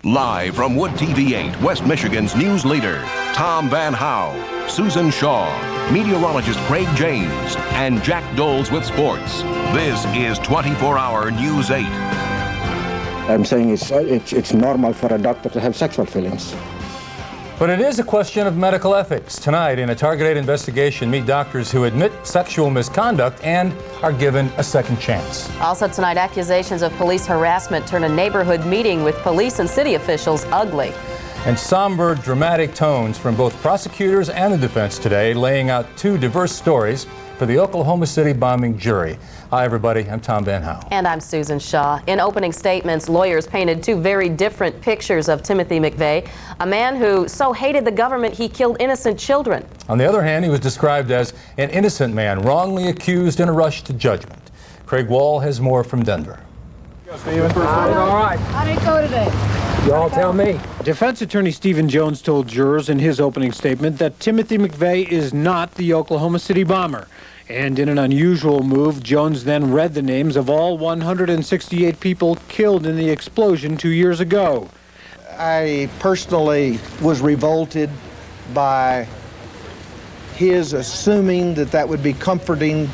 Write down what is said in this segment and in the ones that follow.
Live from WoodTV 8, West Michigan's news leader, Tom Van Howe, Susan Shaw, meteorologist Craig James, and Jack Doles with sports. This is 24-hour News 8. I'm saying it's normal for a doctor to have sexual feelings. But it is a question of medical ethics. Tonight, in a targeted investigation, meet doctors who admit sexual misconduct and are given a second chance. Also tonight, accusations of police harassment turn a neighborhood meeting with police and city officials ugly. And somber, dramatic tones from both prosecutors and the defense today, laying out two diverse stories for the Oklahoma City bombing jury. Hi, everybody. I'm Tom Van Howe. And I'm Susan Shaw. In opening statements, lawyers painted two very different pictures of Timothy McVeigh, a man who so hated the government he killed innocent children. On the other hand, he was described as an innocent man, wrongly accused in a rush to judgment. Craig Wall has more from Denver. All right. How did it go today? Y'all tell me. Defense attorney Stephen Jones told jurors in his opening statement that Timothy McVeigh is not the Oklahoma City bomber. And in an unusual move, Jones then read the names of all 168 people killed in the explosion 2 years ago. I personally was revolted by his assuming that would be comforting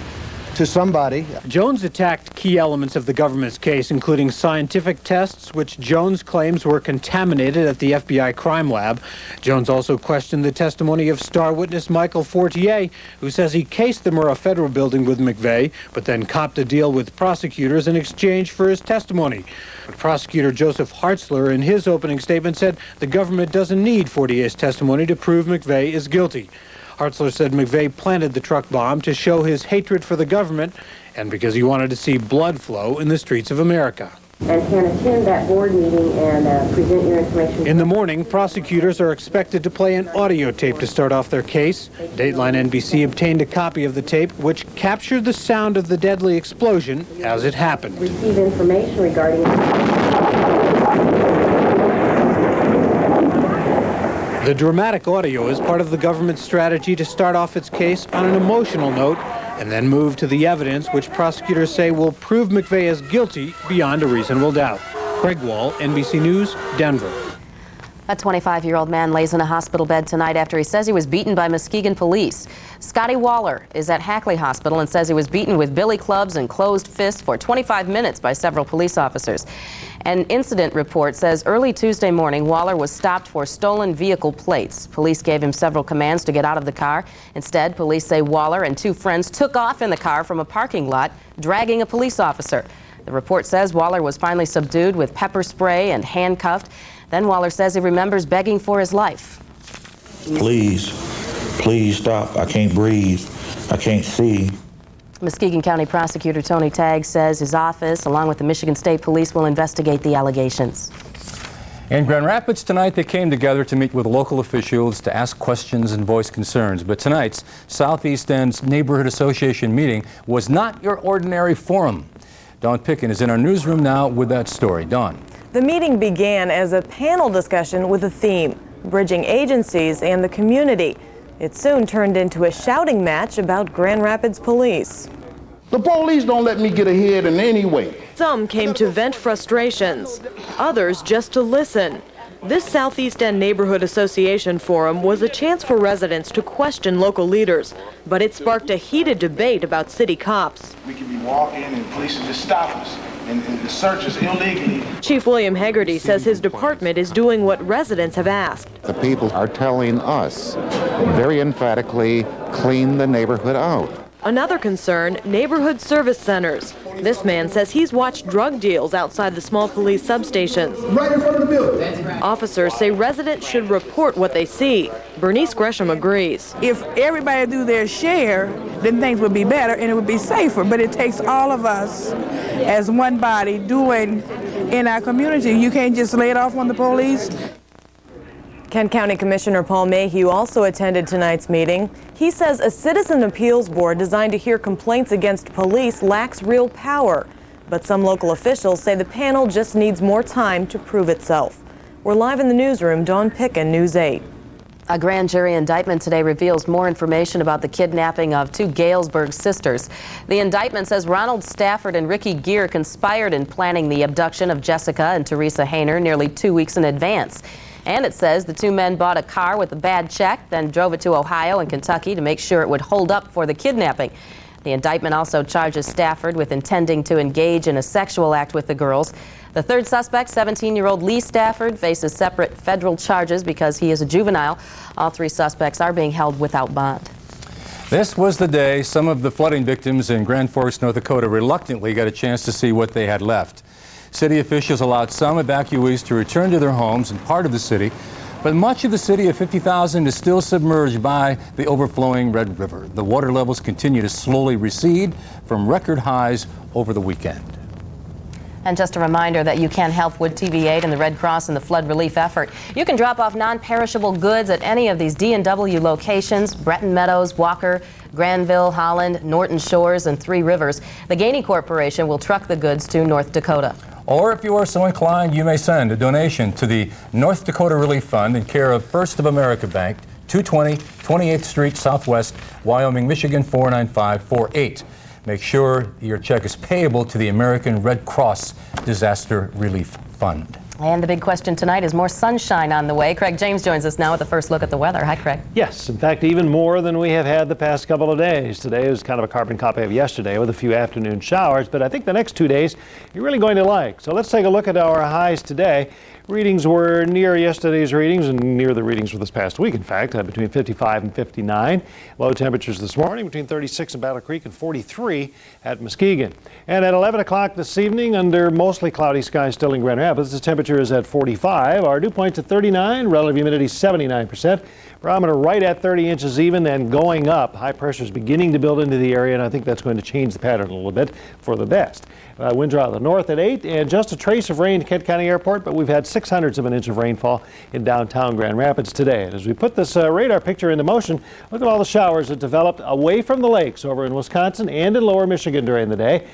to somebody. Jones attacked key elements of the government's case, including scientific tests, which Jones claims were contaminated at the FBI crime lab. Jones also questioned the testimony of star witness Michael Fortier, who says he cased the Murrah Federal Building with McVeigh, but then copped a deal with prosecutors in exchange for his testimony. But prosecutor Joseph Hartzler, in his opening statement, said the government doesn't need Fortier's testimony to prove McVeigh is guilty. Hartzler said McVeigh planted the truck bomb to show his hatred for the government and because he wanted to see blood flow in the streets of America. And can attend that board meeting and present your information. In the morning, prosecutors are expected to play an audio tape to start off their case. Dateline NBC obtained a copy of the tape, which captured the sound of the deadly explosion as it happened. Receive information regarding The dramatic audio is part of the government's strategy to start off its case on an emotional note and then move to the evidence which prosecutors say will prove McVeigh as guilty beyond a reasonable doubt. Craig Wall, NBC News, Denver. A 25-year-old man lays in a hospital bed tonight after he says he was beaten by Muskegon police. Scotty Waller is at Hackley Hospital and says he was beaten with billy clubs and closed fists for 25 minutes by several police officers. An incident report says early Tuesday morning, Waller was stopped for stolen vehicle plates. Police gave him several commands to get out of the car. Instead, police say Waller and two friends took off in the car from a parking lot, dragging a police officer. The report says Waller was finally subdued with pepper spray and handcuffed. Then Waller says he remembers begging for his life. Please stop. I can't breathe. I can't see. Muskegon County Prosecutor Tony Tagg says his office, along with the Michigan State Police, will investigate the allegations. In Grand Rapids tonight, they came together to meet with local officials to ask questions and voice concerns. But tonight's Southeast End's Neighborhood Association meeting was not your ordinary forum. Dawn Picken is in our newsroom now with that story. Dawn. The meeting began as a panel discussion with a theme, bridging agencies and the community. It soon turned into a shouting match about Grand Rapids police. The police don't let me get ahead in any way. Some came to vent frustrations, others just to listen. This Southeast End Neighborhood Association forum was a chance for residents to question local leaders, but it sparked a heated debate about city cops. We could be walking and police would just stop us and search us illegally. Chief William Hegarty says his department is doing what residents have asked. The people are telling us very emphatically, clean the neighborhood out. Another concern, neighborhood service centers. This man says he's watched drug deals outside the small police substations. Right in front of the building. Officers say residents should report what they see. Bernice Gresham agrees. If everybody do their share, then things would be better and it would be safer. But it takes all of us as one body doing in our community. You can't just lay it off on the police. Kent County Commissioner Paul Mayhew also attended tonight's meeting. He says a citizen appeals board designed to hear complaints against police lacks real power. But some local officials say the panel just needs more time to prove itself. We're live in the newsroom. Dawn Picken, News 8. A grand jury indictment today reveals more information about the kidnapping of two Galesburg sisters. The indictment says Ronald Stafford and Ricky Gear conspired in planning the abduction of Jessica and Teresa Hayner nearly 2 weeks in advance. And it says the two men bought a car with a bad check, then drove it to Ohio and Kentucky to make sure it would hold up for the kidnapping. The indictment also charges Stafford with intending to engage in a sexual act with the girls. The third suspect, 17-year-old Lee Stafford, faces separate federal charges because he is a juvenile. All three suspects are being held without bond. This was the day some of the flooding victims in Grand Forks, North Dakota reluctantly got a chance to see what they had left. City officials allowed some evacuees to return to their homes in part of the city, but much of the city of 50,000 is still submerged by the overflowing Red River. The water levels continue to slowly recede from record highs over the weekend. And just a reminder that you can help WoodTV 8 and the Red Cross in the flood relief effort. You can drop off non-perishable goods at any of these D&W locations: Breton Meadows, Walker, Granville, Holland, Norton Shores, and Three Rivers. The Gainey Corporation will truck the goods to North Dakota. Or if you are so inclined, you may send a donation to the North Dakota Relief Fund in care of First of America Bank, 220 28th Street Southwest, Wyoming, Michigan 49548. Make sure your check is payable to the American Red Cross Disaster Relief Fund. And the big question tonight is more sunshine on the way. Craig James joins us now with a first look at the weather. Hi, Craig. Yes, in fact, even more than we have had the past couple of days. Today is kind of a carbon copy of yesterday with a few afternoon showers, but I think the next 2 days you're really going to like. So let's take a look at our highs today. Readings were near yesterday's readings and near the readings for this past week, in fact, between 55 and 59. Low temperatures this morning between 36 in Battle Creek and 43 at Muskegon. And at 11 o'clock this evening, under mostly cloudy skies still in Grand Rapids, the temperature is at 45. Our dew point at 39, relative humidity 79%. Barometer right at 30 inches even and going up. High pressure is beginning to build into the area, and I think that's going to change the pattern a little bit for the best. Winds are out of the north at 8, and just a trace of rain at Kent County Airport, but we've had 0.06 of an inch of rainfall in downtown Grand Rapids today. And as we put this radar picture into motion, look at all the showers that developed away from the lakes over in Wisconsin and in lower Michigan during the day.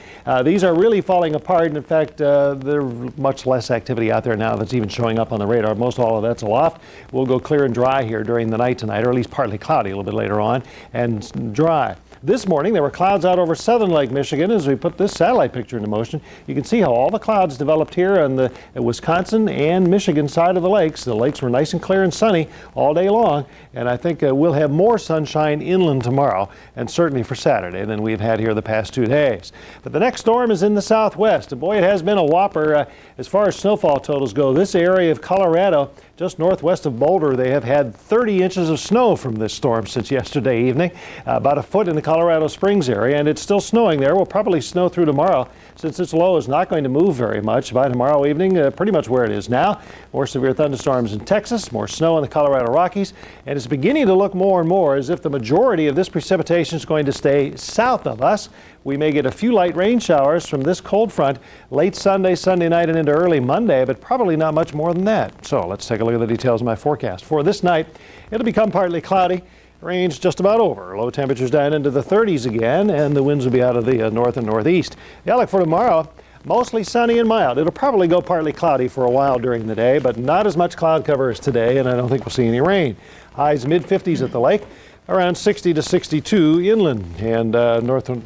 These are really falling apart, and in fact, there's much less activity out there now that's even showing up on the radar. Most all of that's aloft. We'll go clear and dry here during the night tonight, or at least partly cloudy a little bit later on, and dry. This morning, there were clouds out over southern Lake Michigan. As we put this satellite picture into motion, you can see how all the clouds developed here on the Wisconsin and Michigan side of the lakes. The lakes were nice and clear and sunny all day long, and I think we'll have more sunshine inland tomorrow, and certainly for Saturday, than we've had here the past 2 days. But the next storm is in the southwest, and boy, it has been a whopper as far as snowfall totals go. This area of Colorado, just northwest of Boulder, they have had 30 inches of snow from this storm since yesterday evening, about a foot in the Colorado Springs area, and it's still snowing there. Will probably snow through tomorrow since its low is not going to move very much by tomorrow evening, pretty much where it is now. More severe thunderstorms in Texas, more snow in the Colorado Rockies, and it's beginning to look more and more as if the majority of this precipitation is going to stay south of us. We may get a few light rain showers from this cold front late Sunday, Sunday night, and into early Monday, but probably not much more than that. So let's take a look at the details of my forecast. For this night, it'll become partly cloudy. Rain's just about over. Low temperatures down into the 30s again, and the winds will be out of the north and northeast. The outlook for tomorrow, mostly sunny and mild. It'll probably go partly cloudy for a while during the day, but not as much cloud cover as today, and I don't think we'll see any rain. Highs mid-50s at the lake, around 60 to 62 inland, and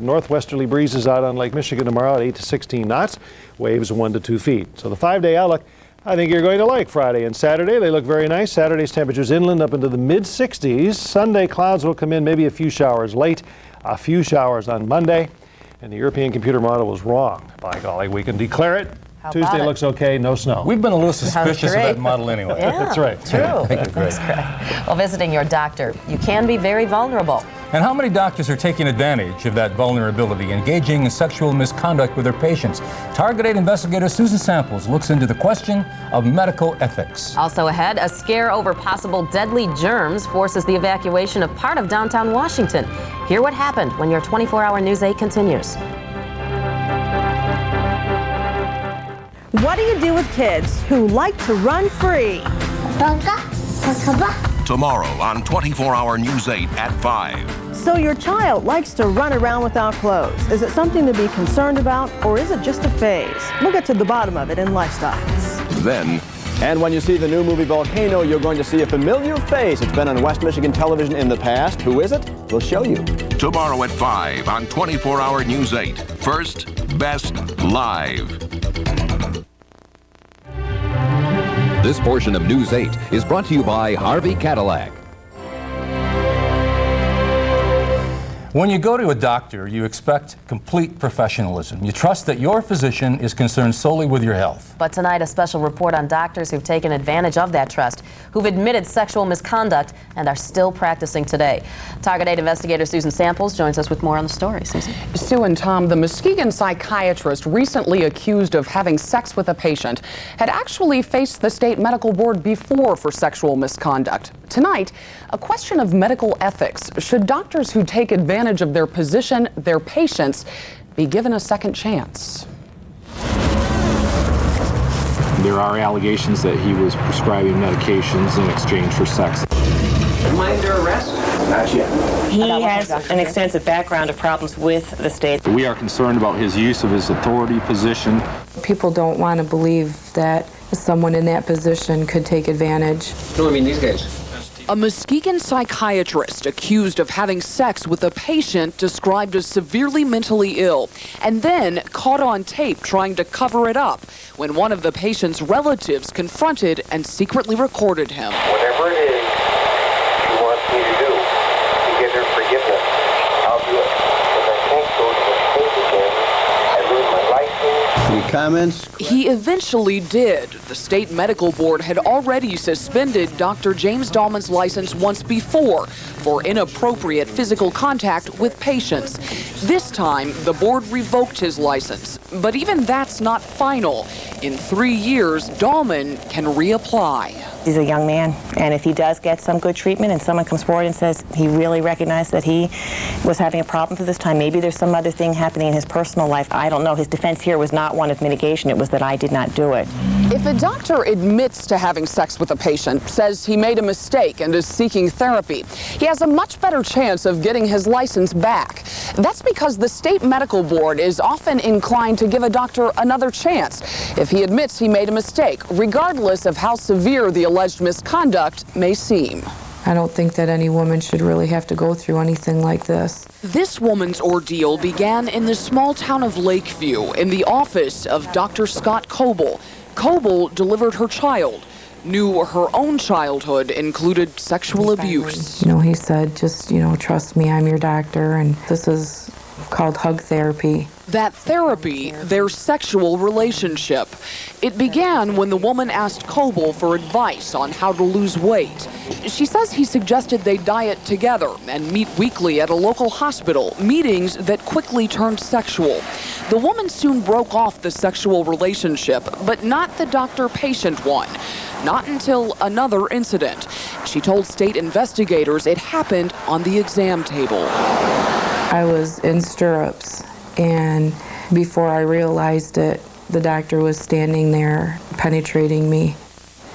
northwesterly breezes out on Lake Michigan tomorrow at 8 to 16 knots, waves 1 to 2 feet. So the 5-day outlook, I think you're going to like Friday and Saturday. They look very nice. Saturday's temperatures inland up into the mid-60s. Sunday clouds will come in, maybe a few showers late, a few showers on Monday, and the European computer model was wrong. By golly, we can declare it. Tuesday looks okay, no snow. We've been a little suspicious of that model anyway. Yeah, that's right. True. Thanks, Craig. Well, visiting your doctor, you can be very vulnerable. And how many doctors are taking advantage of that vulnerability, engaging in sexual misconduct with their patients? Targeted investigator Susan Samples looks into the question of medical ethics. Also ahead, a scare over possible deadly germs forces the evacuation of part of downtown Washington. Hear what happened when your 24-hour News 8 continues. What do you do with kids who like to run free? Tomorrow on 24-hour News 8 at 5. So your child likes to run around without clothes. Is it something to be concerned about, or is it just a phase? We'll get to the bottom of it in Lifestyles. Then, And when you see the new movie Volcano, you're going to see a familiar face. It's been on West Michigan television in the past. Who is it? We'll show you. Tomorrow at 5 on 24-Hour News 8. First, Best Live. This portion of News 8 is brought to you by Harvey Cadillac. When you go to a doctor, you expect complete professionalism. You trust that your physician is concerned solely with your health. But tonight, a special report on doctors who've taken advantage of that trust, who've admitted sexual misconduct and are still practicing today. Target 8 investigator Susan Samples joins us with more on the story. Susan. Sue and Tom, the Muskegon psychiatrist recently accused of having sex with a patient had actually faced the state medical board before for sexual misconduct. Tonight, a question of medical ethics. Should doctors who take advantage of their position, their patients, be given a second chance? There are allegations that he was prescribing medications in exchange for sex. Am I under arrest? Not yet. He has an extensive background of problems with the state. We are concerned about his use of his authority position. People don't want to believe that someone in that position could take advantage. No, I mean these guys. A Muskegon psychiatrist accused of having sex with a patient described as severely mentally ill, and then caught on tape trying to cover it up when one of the patient's relatives confronted and secretly recorded him. Whatever it is you want me to do to get her forgiveness, I'll do it. But I can't go to the state again and lose my license. Any comments? He eventually did. The state medical board had already suspended Dr. James Dahlman's license once before for inappropriate physical contact with patients. This time, the board revoked his license. But even that's not final. In 3 years, Dahlman can reapply. He's a young man, and if he does get some good treatment and someone comes forward and says he really recognized that he was having a problem for this time, maybe there's some other thing happening in his personal life. I don't know. His defense here was not one of mitigation. It was that I did not do it. If a doctor admits to having sex with a patient, says he made a mistake and is seeking therapy, he has a much better chance of getting his license back. That's because the state medical board is often inclined to give a doctor another chance if he admits he made a mistake, regardless of how severe the alleged misconduct may seem. I don't think that any woman should really have to go through anything like this. This woman's ordeal began in the small town of Lakeview in the office of Dr. Scott Coble. Coble delivered her child, knew her own childhood included sexual abuse. You know, he said, just, trust me, I'm your doctor, and this is called hug therapy. That therapy, their sexual relationship. It began when the woman asked Coble for advice on how to lose weight. She says he suggested they diet together and meet weekly at a local hospital, meetings that quickly turned sexual. The woman soon broke off the sexual relationship, but not the doctor-patient one. Not until another incident. She told state investigators it happened on the exam table. I was in stirrups, and before I realized it, the doctor was standing there penetrating me.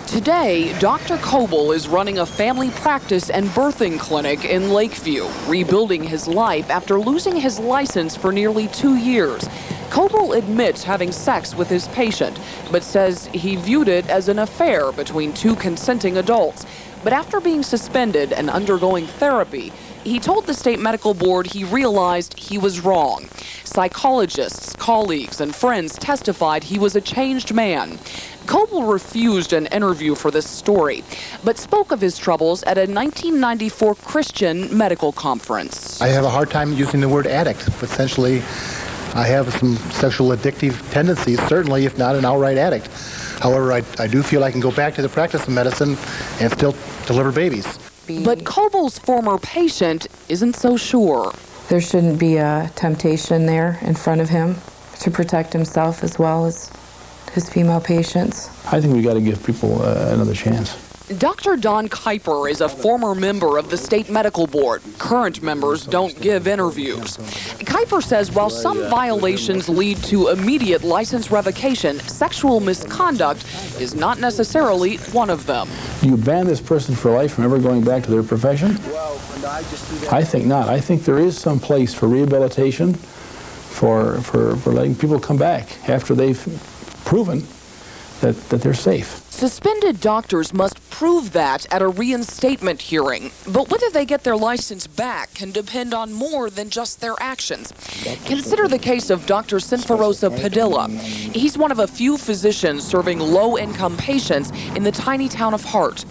Today, Dr. Coble is running a family practice and birthing clinic in Lakeview, rebuilding his life after losing his license for nearly 2 years. Coble admits having sex with his patient, but says he viewed it as an affair between 2 consenting adults. But after being suspended and undergoing therapy, he told the state medical board he realized he was wrong. Psychologists, colleagues, and friends testified he was a changed man. Coble refused an interview for this story, but spoke of his troubles at a 1994 Christian medical conference. I have a hard time using the word addict. Essentially, I have some sexual addictive tendencies, certainly, if not an outright addict. However, I do feel I can go back to the practice of medicine and still deliver babies. But Coble's former patient isn't so sure. There shouldn't be a temptation there in front of him to protect himself as well as his female patients. I think we got to give people another chance. Dr. Don Kuiper is a former member of the state medical board. Current members don't give interviews. Kuiper says while some violations lead to immediate license revocation, sexual misconduct is not necessarily one of them. Do you ban this person for life from ever going back to their profession? I think not. I think there is some place for rehabilitation, for letting people come back after they've proven that they're safe. Suspended doctors must prove that at a reinstatement hearing. But whether they get their license back can depend on more than just their actions. Consider the case of Dr. Sinfarosa Padilla. He's one of a few physicians serving low-income patients in the tiny town of Hart.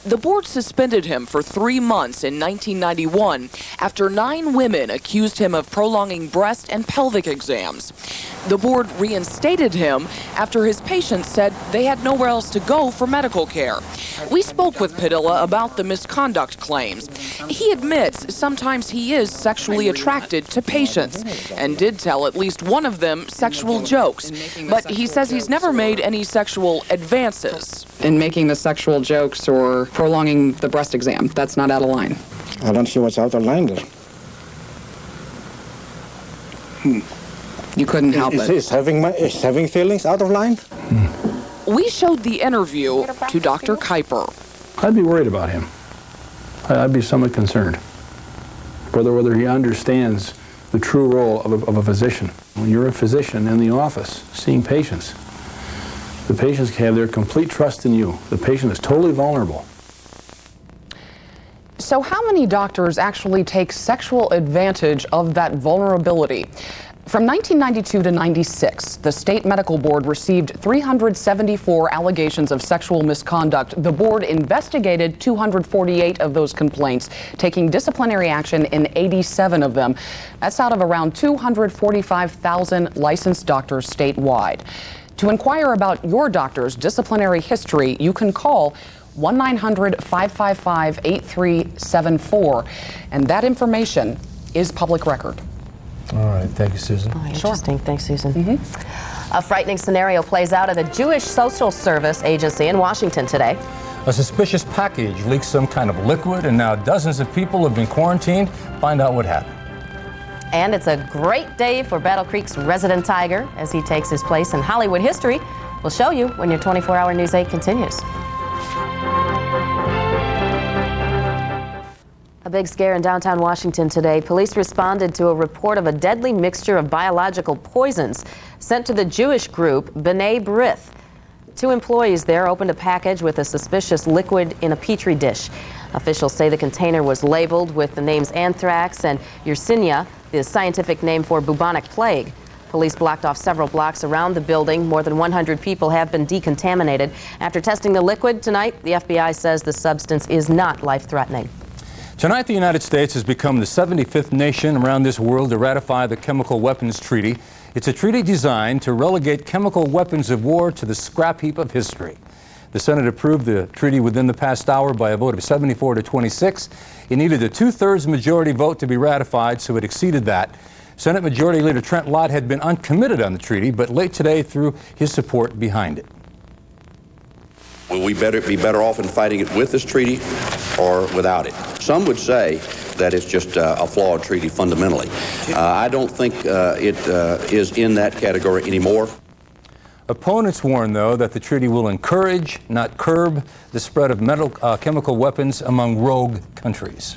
The board suspended him for 3 months in 1991 after 9 women accused him of prolonging breast and pelvic exams. The board reinstated him after his patients said they had nowhere else to go for medical care. We spoke with Padilla about the misconduct claims. He admits sometimes he is sexually attracted to patients and did tell at least one of them sexual jokes, but he says he's never made any sexual advances. In making the sexual jokes or prolonging the breast exam, that's not out of line. I don't see what's out of line there. You couldn't help it. Is having feelings out of line? We showed the interview to Dr. Kuiper. I'd be worried about him. I'd be somewhat concerned whether he understands the true role of a physician. When you're a physician in the office seeing patients, the patients have their complete trust in you. The patient is totally vulnerable. So how many doctors actually take sexual advantage of that vulnerability? From 1992 to 96, the state medical board received 374 allegations of sexual misconduct. The board investigated 248 of those complaints, taking disciplinary action in 87 of them. That's out of around 245,000 licensed doctors statewide. To inquire about your doctor's disciplinary history, you can call 1-900-555-8374, and that information is public record. All right, thank you, Susan. Oh, interesting. Thanks, Susan. A frightening scenario plays out at the Jewish Social Service Agency in Washington today. A suspicious package leaked some kind of liquid, and now dozens of people have been quarantined. Find out what happened. And it's a great day for Battle Creek's resident tiger as he takes his place in Hollywood history. We'll show you when your 24-hour News 8 continues. A big scare in downtown Washington today. Police responded to a report of a deadly mixture of biological poisons sent to the Jewish group B'nai B'rith. 2 employees there opened a package with a suspicious liquid in a petri dish. Officials say the container was labeled with the names anthrax and Yersinia, the scientific name for bubonic plague. Police blocked off several blocks around the building. More than 100 people have been decontaminated. After testing the liquid tonight, the FBI says the substance is not life-threatening. Tonight, the United States has become the 75th nation around this world to ratify the Chemical Weapons Treaty. It's a treaty designed to relegate chemical weapons of war to the scrap heap of history. The Senate approved the treaty within the past hour by a vote of 74 to 26. It needed a 2/3 majority vote to be ratified, so it exceeded that. Senate Majority Leader Trent Lott had been uncommitted on the treaty, but late today threw his support behind it. Will we be better off in fighting it with this treaty or without it? Some would say that it's just a flawed treaty fundamentally. I don't think it is in that category anymore. Opponents warn, though, that the treaty will encourage, not curb, the spread of chemical weapons among rogue countries.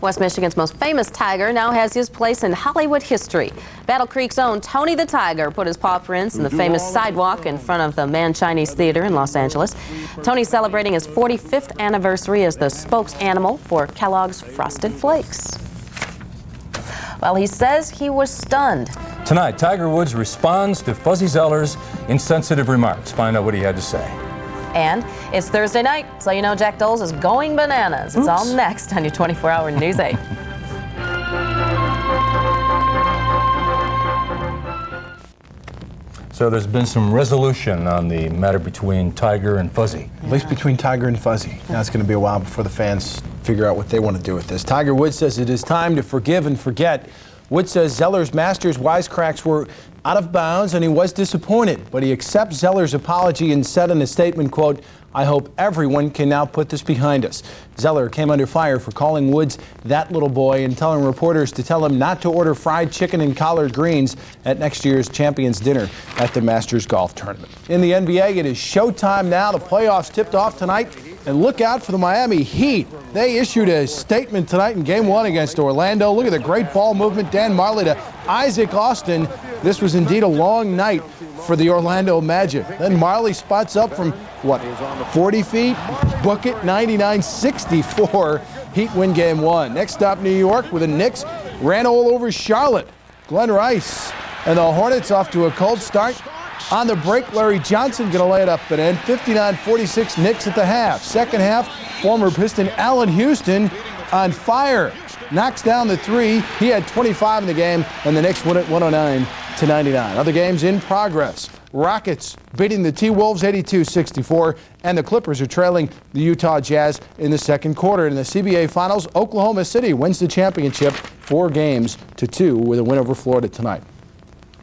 West Michigan's most famous tiger now has his place in Hollywood history. Battle Creek's own Tony the Tiger put his paw prints in the famous sidewalk in front of the Man Chinese Theater in Los Angeles. Tony's celebrating his 45th anniversary as the spokesanimal for Kellogg's Frosted Flakes. Well, he says he was stunned. Tonight, Tiger Woods responds to Fuzzy Zeller's insensitive remarks. Find out what he had to say. And it's Thursday night, so you know Jack Doles is going bananas. It's all next on your 24-hour News 8. So there's been some resolution on the matter between Tiger and Fuzzy. At least between Tiger and Fuzzy. Now it's going to be a while before the fans figure out what they want to do with this. Tiger Woods says it is time to forgive and forget. Woods says Zeller's Masters wisecracks were out of bounds and he was disappointed, but he accepts Zeller's apology and said in a statement, quote, "I hope everyone can now put this behind us." Zeller came under fire for calling Woods that little boy and telling reporters to tell him not to order fried chicken and collard greens at next year's Champions Dinner at the Masters Golf Tournament. In the NBA, it is showtime now. The playoffs tipped off tonight. And look out for the Miami Heat. They issued a statement tonight in Game 1 against Orlando. Look at the great ball movement. Dan Marley to Isaac Austin. This was indeed a long night for the Orlando Magic. Then Marley spots up from, 40 feet? Book it, 99-64. Heat win game 1. Next up, New York with the Knicks. Ran all over Charlotte. Glenn Rice and the Hornets off to a cold start. On the break, Larry Johnson going to lay it up and in. 59-46 Knicks at the half. Second half, former Piston Allen Houston on fire. Knocks down the 3. He had 25 in the game, and the Knicks win it 109-99. Other games in progress. Rockets beating the T-Wolves 82-64, and the Clippers are trailing the Utah Jazz in the second quarter. In the CBA Finals, Oklahoma City wins the championship 4-2 with a win over Florida tonight.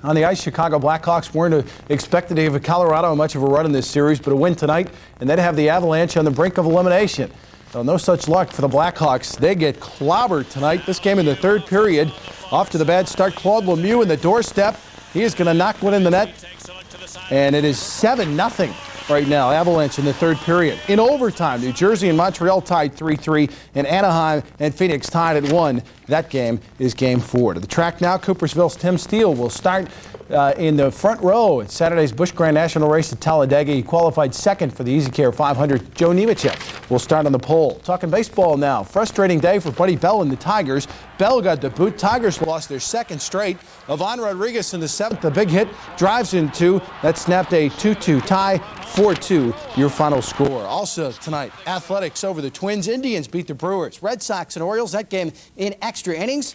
On the ice, Chicago Blackhawks weren't expected to give Colorado much of a run in this series, but a win tonight, and they'd have the Avalanche on the brink of elimination. So no such luck for the Blackhawks. They get clobbered tonight. This game in the third period. Off to the bad start, Claude Lemieux in the doorstep. He is going to knock one in the net, and it is 7-0 right now, Avalanche in the third period. In overtime, New Jersey and Montreal tied 3-3, and Anaheim and Phoenix tied at 1. That game is game 4. To the track now, Coopersville's Tim Steele will start in the front row at Saturday's Busch Grand National Race at Talladega. He qualified second for the Easy Care 500. Joe Nemechek will start on the pole. Talking baseball now. Frustrating day for Buddy Bell and the Tigers. Bell got the boot. Tigers lost their second straight. Ivan Rodriguez in the 7th. The big hit drives in 2. That snapped a 2-2 tie. 4-2 your final score. Also tonight, Athletics over the Twins. Indians beat the Brewers. Red Sox and Orioles. That game in extra innings.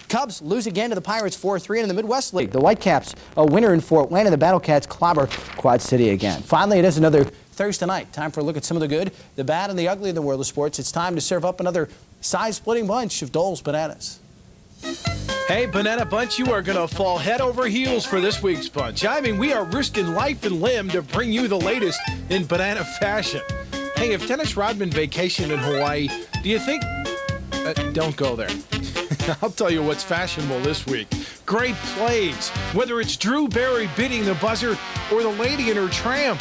Cubs lose again to the Pirates 4-3 in the Midwest League. The Whitecaps a winner in Fort Wayne, and the Battle Cats clobber Quad City again. Finally, it is another Thursday night. Time for a look at some of the good, the bad, and the ugly in the world of sports. It's time to serve up another size-splitting bunch of Dole's Bananas. Hey, Banana Bunch, you are going to fall head over heels for this week's bunch. I mean, we are risking life and limb to bring you the latest in banana fashion. Hey, if Dennis Rodman vacationed in Hawaii, do you think... don't go there. I'll tell you what's fashionable this week. Great plays, whether it's Drew Barry beating the buzzer or the lady in her tramp.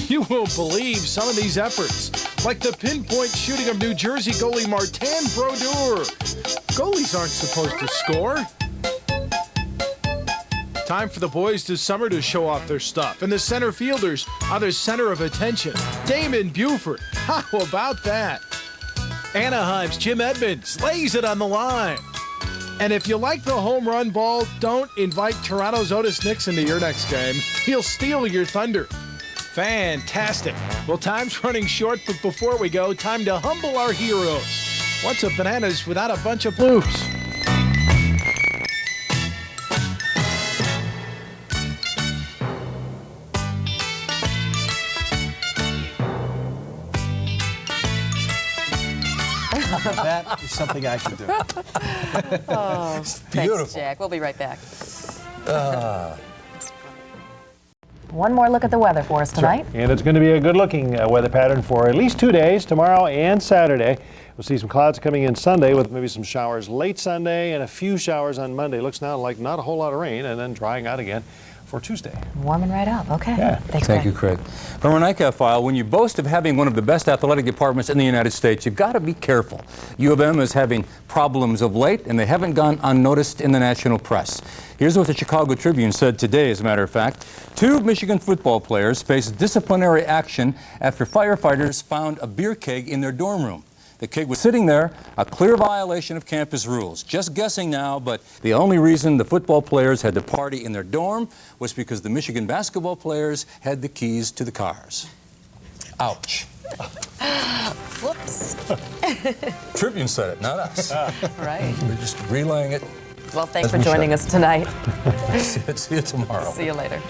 You won't believe some of these efforts, like the pinpoint shooting of New Jersey goalie Martin Brodeur. Goalies aren't supposed to score. Time for the boys this summer to show off their stuff, and the center fielders are the center of attention. Damon Buford, how about that? Anaheim's Jim Edmonds lays it on the line. And if you like the home run ball, don't invite Toronto's Otis Nixon to your next game. He'll steal your thunder. Fantastic. Well, time's running short, but before we go, time to humble our heroes. What's a bananas without a bunch of blues? That is something I can do. Oh, it's beautiful. Thanks, Jack. We'll be right back. One more look at the weather for us tonight. Sure. And it's going to be a good-looking weather pattern for at least 2 days, tomorrow and Saturday. We'll see some clouds coming in Sunday with maybe some showers late Sunday and a few showers on Monday. Looks now like not a whole lot of rain, and then drying out again for Tuesday. Warming right up. Okay. Yeah. Thanks, Thank you, Craig. From our Nightcap File, when you boast of having one of the best athletic departments in the United States, you've got to be careful. U of M is having problems of late, and they haven't gone unnoticed in the national press. Here's what the Chicago Tribune said today, as a matter of fact. 2 Michigan football players face disciplinary action after firefighters found a beer keg in their dorm room. The keg was sitting there, a clear violation of campus rules. Just guessing now, but the only reason the football players had to party in their dorm was because the Michigan basketball players had the keys to the cars. Ouch. Whoops. Tribune said it, not us. Right. We're just relaying it. Well, thanks for joining us tonight. See you tomorrow. See you later.